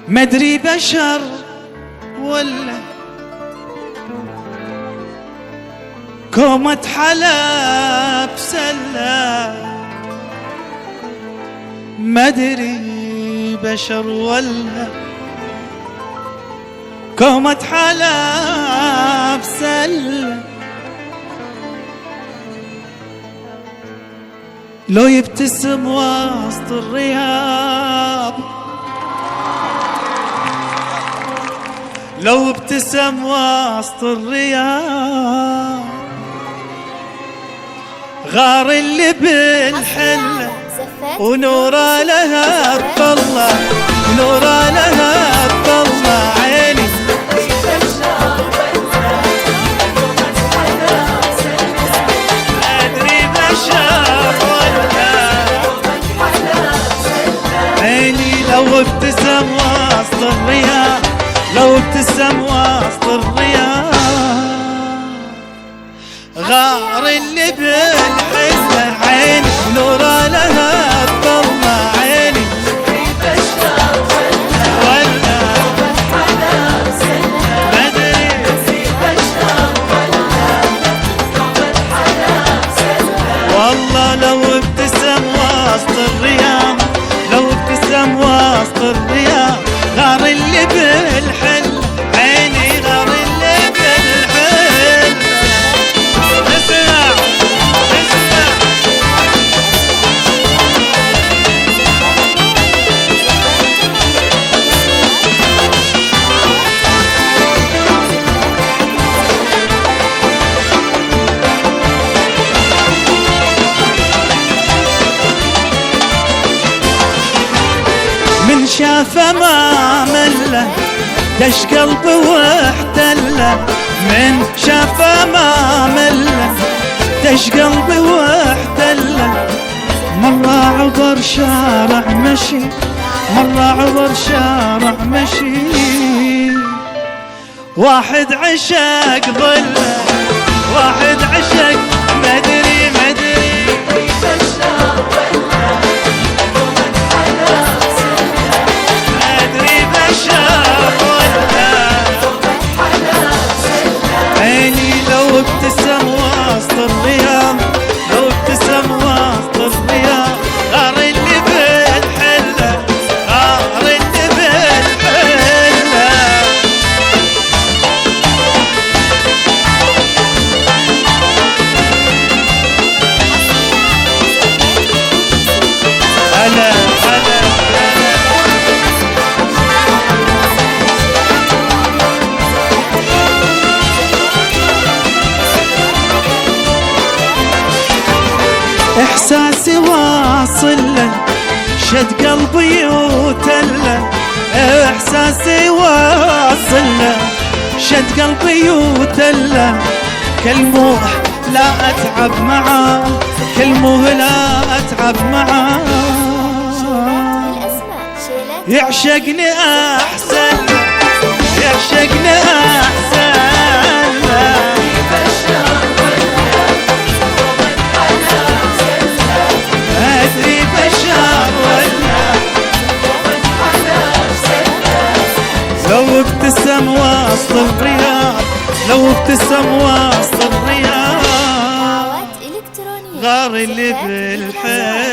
مدري بشر ولا كومة حلب سلة، مدري بشر ولا كومة حلب سلة، لو يبتسم وسط الرياض، لو ابتسم وسط الرياض، غار اللي بالحلة ونورا لها بطلة، نورا لها بطلة عيني. أدري بشر ولا عيني، لو ابتسم وسط الرياض، لو ابتسم وسط الرياض، غار اللي بالحلة عيني، نورا لها بطلة عيني. ولا مدري والله لو ابتسم وسط الرياض، لو ابتسم وسط الرياض، غار اللي بالحلة عيني، غار اللي بالحلة. اسمع اسمع من شافه ما مله، دش قلبه واحتله، من شافه ما مله، دش قلبه واحتله، مرة عبر شارع مشي، مرة عبر شارع مشي، واحد عشق ظله، واحد عشق مدري مدري عيني، لو ابتسم وسط الرياض، لو ابتسم وسط الرياض، غار اللي بالحلة، غار اللي بالحلة. هلا هلا إحساسي واصل له، شد قلبي وتله، إحساسي واصل له، شد قلبي وتله، كلمه لا أتعب معاه، كلمه لا أتعب معاه، يعشقني أحسن له، يعشقني أحسن له. أدري بشر ولا لو ابتسم وسط الرياض، لو ابتسم وسط الرياض، غار اللي بالحيل.